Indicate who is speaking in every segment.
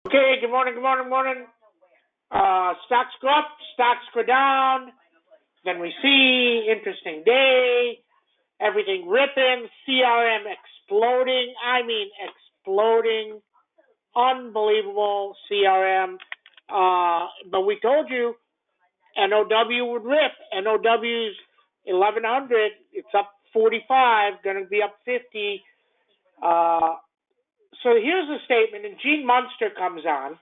Speaker 1: Okay, good morning, good morning, good morning. Stocks go up, stocks go down. Then we see interesting day, everything ripping, CRM exploding. I mean exploding, unbelievable CRM. But we told you NOW would rip. NOW's 1100. It's up 45, going to be up 50. So here's the statement, and Gene Munster comes on.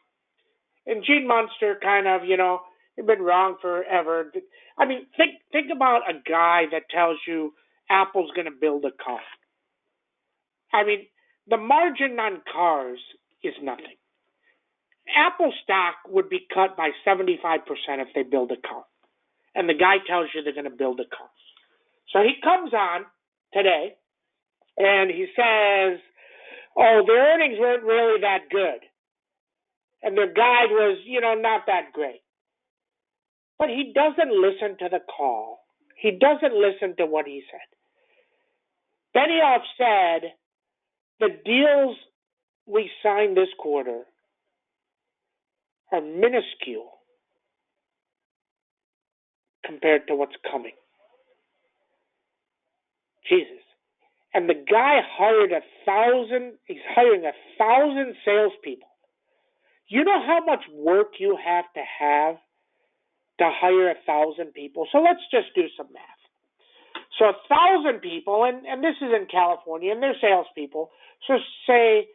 Speaker 1: And Gene Munster kind of, he's been wrong forever. I mean, think about a guy that tells you Apple's going to build a car. I mean, the margin on cars is nothing. Apple stock would be cut by 75% if they build a car. And the guy tells you they're going to build a car. So he comes on today and he says, oh, their earnings weren't really that good. And their guide was, not that great. But he doesn't listen to the call. He doesn't listen to what he said. Benioff said the deals we signed this quarter are minuscule compared to what's coming. Jesus. And the guy hired 1,000, he's hiring 1,000 salespeople. You know how much work you have to hire 1,000 people? So let's just do some math. So 1,000 people, and this is in California, and they're salespeople. So say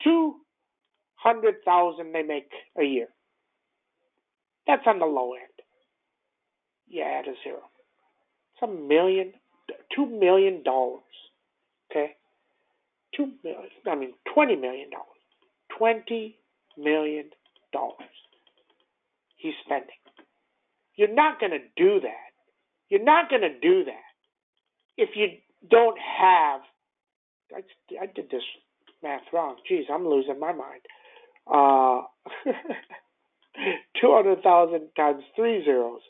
Speaker 1: 200,000 they make a year. That's on the low end. You add a zero. It's $2 million. Okay, $20 million. $20 million he's spending. You're not going to do that. You're not going to do that if you don't have. I did this math wrong. Geez, I'm losing my mind. 200,000 times 3 zeros.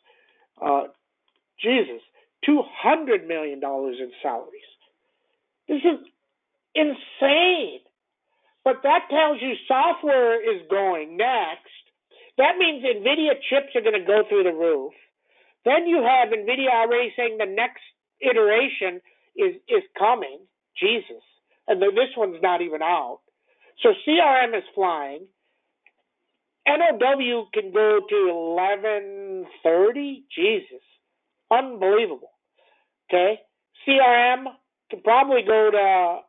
Speaker 1: Jesus, $200 million in salaries. This is insane. But that tells you software is going next. That means NVIDIA chips are going to go through the roof. Then you have NVIDIA already saying the next iteration is coming. Jesus. And this one's not even out. So CRM is flying. NOW can go to 1130. Jesus. Unbelievable. Okay. CRM can probably go to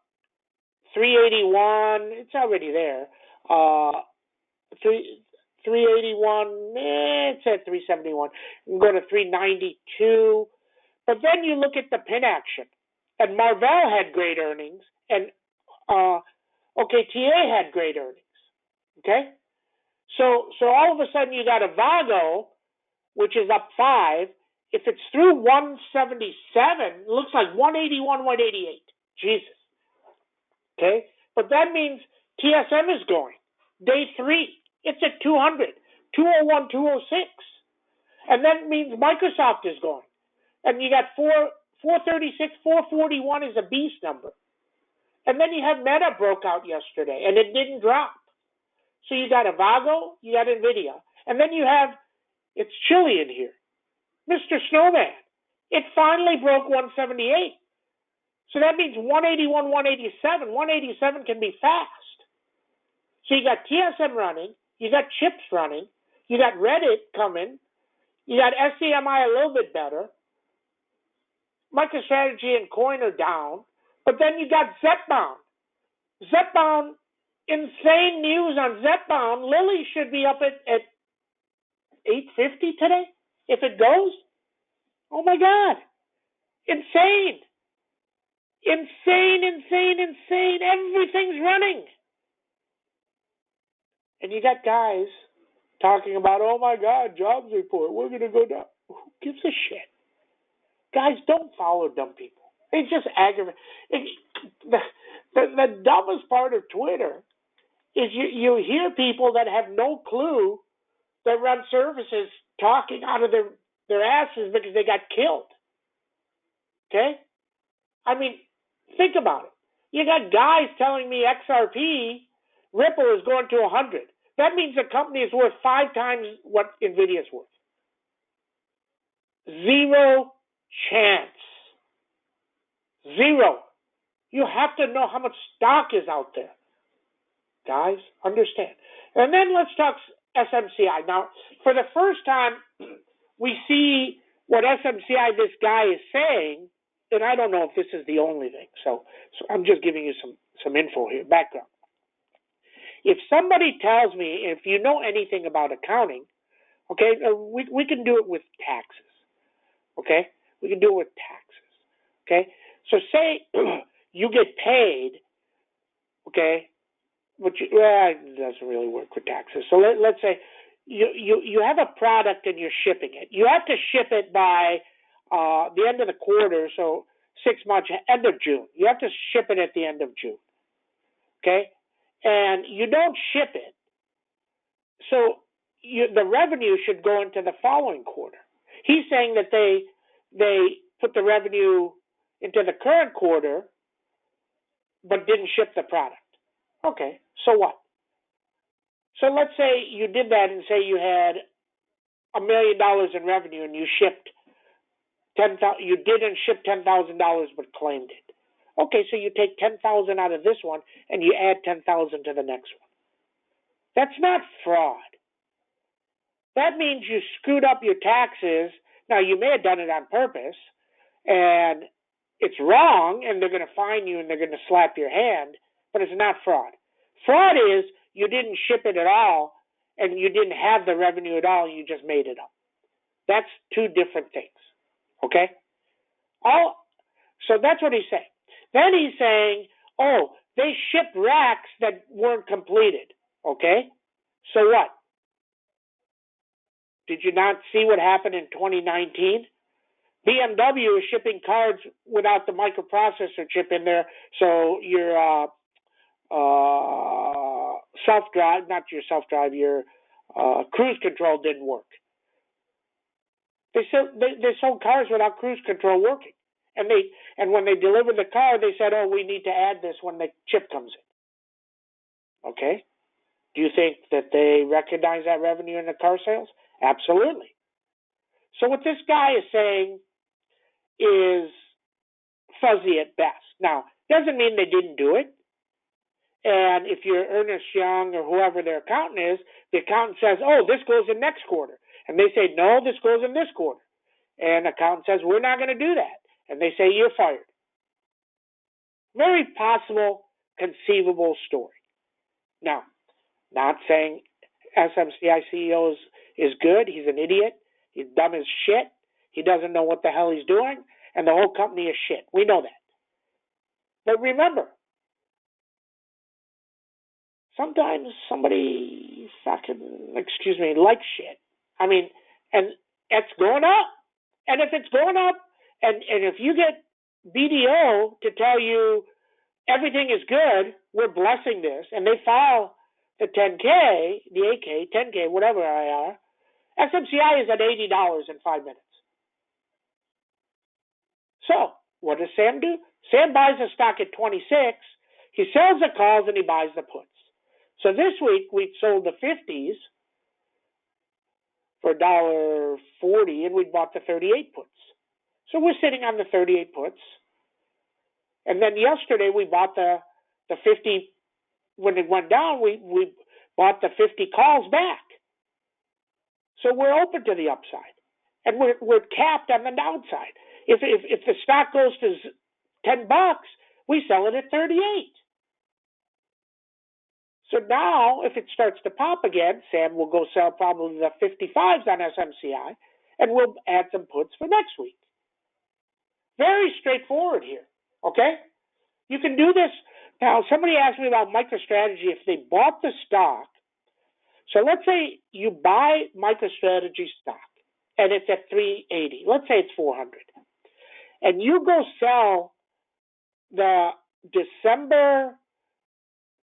Speaker 1: 381. It's already there. 381. It's at 371. You can go to 392. But then you look at the pin action. And Marvell had great earnings. And OKTA had great earnings. Okay? So all of a sudden you got Avago, which is up 5. If it's through 177, it looks like 181, 188. Jesus. Okay? But that means TSM is going. Day 3, it's at 200, 201, 206. And that means Microsoft is going. And you got 436, 441 is a beast number. And then you have Meta broke out yesterday, and it didn't drop. So you got Avago, you got NVIDIA. And then you have, it's chilly in here, Mr. Snowman. It finally broke 178. So that means 181, 187. 187 can be fast. So you got TSM running, you got chips running, you got Reddit coming, you got SCMI a little bit better. MicroStrategy and Coin are down, but then you got Zepbound. Zepbound, insane news on Zepbound. Lilly should be up at 850 today if it goes. Oh my God. Insane. Insane. Everything's running. And you got guys talking about, oh my God, jobs report, we're going to go down. Who gives a shit? Guys, don't follow dumb people. It's just aggravating. The dumbest part of Twitter is you hear people that have no clue that run services talking out of their asses because they got killed. Okay? I mean, think about it. You got guys telling me XRP, Ripple is going to 100. that means the company is worth 5 times what NVIDIA is worth. Zero chance. Zero. You have to know how much stock is out there. Guys, understand. And then let's talk SMCI. Now, for the first time, we see what SMCI this guy is saying, and I don't know if this is the only thing. So I'm just giving you some info here, background. If somebody tells me, if you know anything about accounting, okay, we can do it with taxes. Okay, we can do it with taxes. Okay, so say you get paid, okay, but it doesn't really work with taxes. So let's say you have a product and you're shipping it. You have to ship it by the end of the quarter, so 6 months, end of June. You have to ship it at the end of June. Okay, and you don't ship it, so the revenue should go into the following quarter. He's saying that they put the revenue into the current quarter, but didn't ship the product. Okay, so what? So let's say you did that and say you had $1 million in revenue and you shipped you didn't ship $10,000 but claimed it. Okay, so you take $10,000 out of this one and you add $10,000 to the next one. That's not fraud. That means you screwed up your taxes. Now, you may have done it on purpose, and it's wrong, and they're going to fine you, and they're going to slap your hand, but it's not fraud. Fraud is you didn't ship it at all, and you didn't have the revenue at all, and you just made it up. That's two different things, okay? So that's what he's saying. Then he's saying, oh, they shipped racks that weren't completed, okay? So what? Did you not see what happened in 2019? BMW is shipping cars without the microprocessor chip in there, so your your cruise control didn't work. They sold cars without cruise control working, and when they delivered the car, they said, "Oh, we need to add this when the chip comes in." Okay, do you think that they recognize that revenue in the car sales? Absolutely. So what this guy is saying is fuzzy at best. Now, doesn't mean they didn't do it. And if you're Ernest Young or whoever their accountant is, the accountant says, oh, this goes in next quarter. And they say, no, this goes in this quarter. And the accountant says, we're not going to do that. And they say, you're fired. Very possible, conceivable story. Now, not saying SMCI CEO is good. He's an idiot. He's dumb as shit. He doesn't know what the hell he's doing. And the whole company is shit. We know that. But remember, sometimes somebody likes shit. I mean, and it's going up. And if it's going up, and if you get BDO to tell you everything is good, we're blessing this, and they file the 10K, the 8K, 10K, whatever IR, SMCI is at $80 in 5 minutes. So, what does Sam do? Sam buys the stock at 26, he sells the calls, and he buys the puts. So this week, we sold the 50s for $1.40, and we bought the 38 puts. So we're sitting on the 38 puts. And then yesterday, we bought the 50. When it went down, we bought the 50 calls back. So we're open to the upside. And we're capped on the downside. If the stock goes to $10, we sell it at 38. So now, if it starts to pop again, Sam will go sell probably the 55s on SMCI, and we'll add some puts for next week. Very straightforward here, okay? You can do this. Now, somebody asked me about MicroStrategy if they bought the stock. So let's say you buy MicroStrategy stock, and it's at 380. Let's say it's 400. And you go sell the December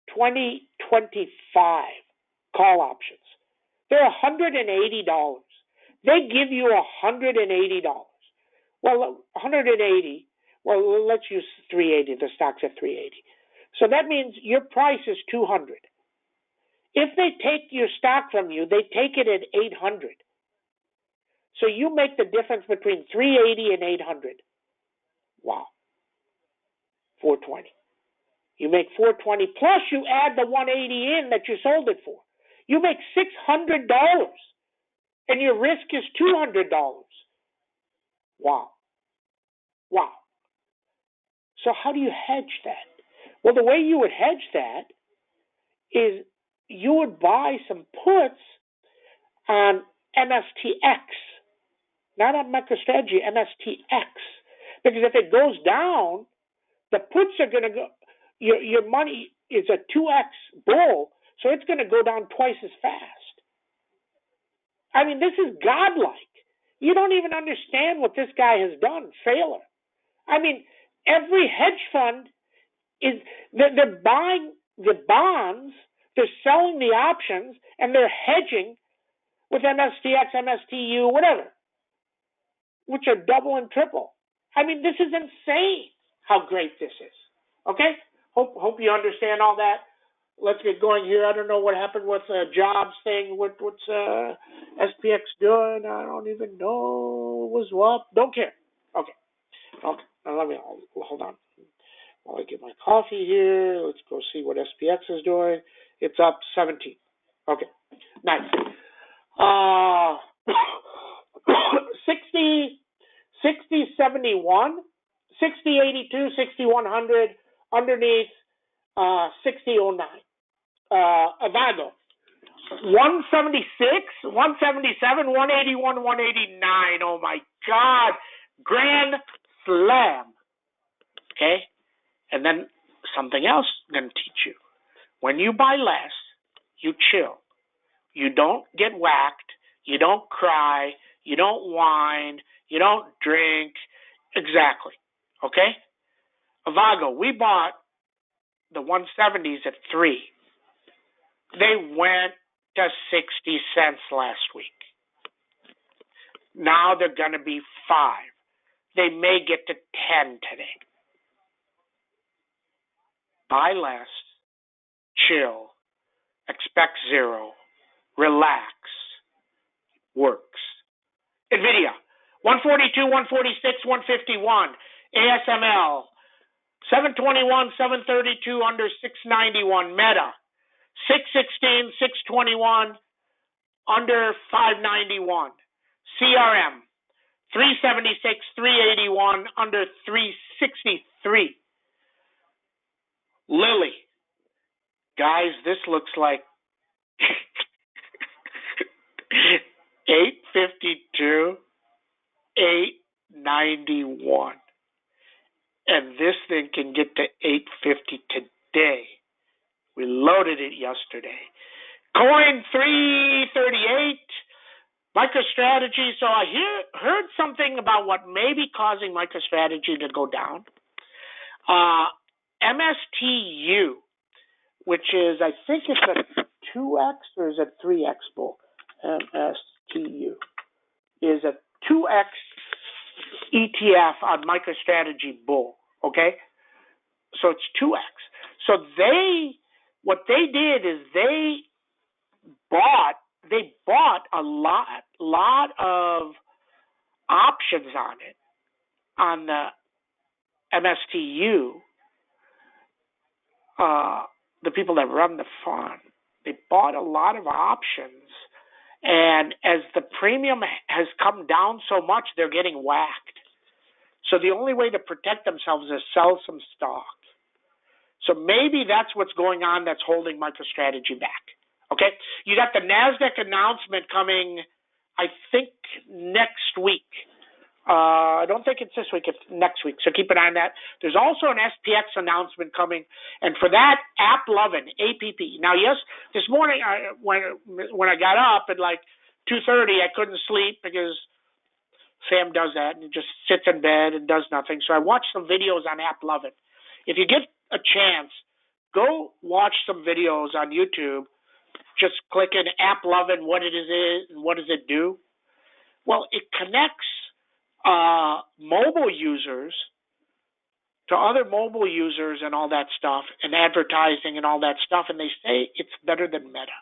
Speaker 1: 2025 call options. They're $180. They give you $180. Well, 180. Well, let's use 380. The stock's at 380. So that means your price is 200. If they take your stock from you, they take it at 800. So you make the difference between 380 and 800. Wow. 420. You make 420 plus you add the 180 in that you sold it for. You make $600 and your risk is $200. Wow. Wow. So how do you hedge that? Well, the way you would hedge that is you would buy some puts on MSTX, not on MicroStrategy, MSTX. Because if it goes down, the puts are going to go, your money is a 2x bull, so it's going to go down twice as fast. I mean, this is godlike. You don't even understand what this guy has done, Sailor. I mean, every hedge fund they're buying the bonds, they're selling the options, and they're hedging with MSTX, MSTU, whatever, which are double and triple. I mean, this is insane how great this is. Okay? Hope you understand all that. Let's get going here. I don't know what happened with the jobs thing. What's SPX doing? I don't even know. It was what? Don't care. Okay. Now let me hold on. While I get my coffee here, let's go see what SPX is doing. It's up 17. Okay. Nice. 60, 71, 60, 82, 60, 100, underneath 60, 09. Avago. 176, 177, 181, 189. Oh my God. Grand Slam. Okay? And then something else I'm going to teach you. When you buy less, you chill. You don't get whacked. You don't cry. You don't whine. You don't drink. Exactly. Okay? Avago, we bought the 170s at 3. They went to 60 cents last week. Now they're going to be 5. They may get to 10 today. Buy less, chill, expect 0, relax, works. NVIDIA, 142, 146, 151. ASML, 721, 732 under 691. Meta, 616, 621 under 591. CRM, 376, 381 under 363. Lily, guys, this looks like 852, 891. And this thing can get to 850 today. We loaded it yesterday. Coin 338, MicroStrategy. So I heard something about what may be causing MicroStrategy to go down. MSTU, which is, I think it's a 2x or is it 3x bull? MSTU is a 2x ETF on MicroStrategy bull. Okay, so it's 2x. So what they did is they bought a lot of options on it, on the MSTU. The people that run the fund, they bought a lot of options, and as the premium has come down so much, they're getting whacked. So the only way to protect themselves is sell some stock. So maybe that's what's going on that's holding MicroStrategy back. Okay? You got the NASDAQ announcement coming, I think, next week. I don't think it's this week, it's next week. So keep an eye on that. There's also an SPX announcement coming. And for that, AppLovin, APP. Now, yes, this morning when I got up at like 2:30, I couldn't sleep because Sam does that and just sits in bed and does nothing. So I watched some videos on AppLovin. If you get a chance, go watch some videos on YouTube. Just click in AppLovin, what it is and what does it do. Well, it connects mobile users to other mobile users and all that stuff and advertising and all that stuff, and they say it's better than Meta.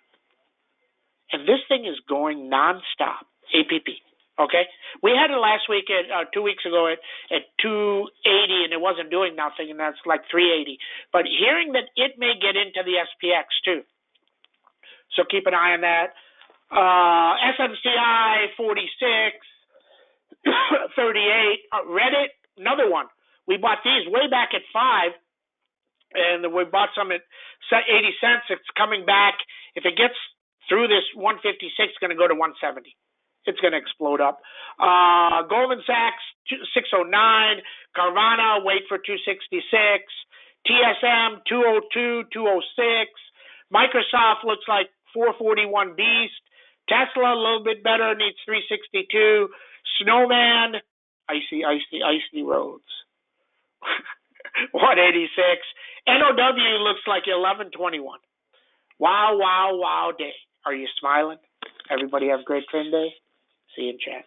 Speaker 1: And this thing is going nonstop, APP. Okay? We had it last week, 2 weeks ago at 280, and it wasn't doing nothing, and that's like 380. But hearing that it may get into the SPX too. So keep an eye on that. SMCI 46, 38. Reddit, another one. We bought these way back at 5, and we bought some at 80 cents. It's coming back. If it gets through this 156, it's going to go to 170. It's going to explode up. Goldman Sachs 609, Carvana wait for 266, TSM 202, 206, Microsoft looks like 441 beast, Tesla a little bit better, needs 362, Snowman, icy roads 186, NOW looks like 1121. Wow day. Are you smiling? Everybody have a great trade day. See you in chat.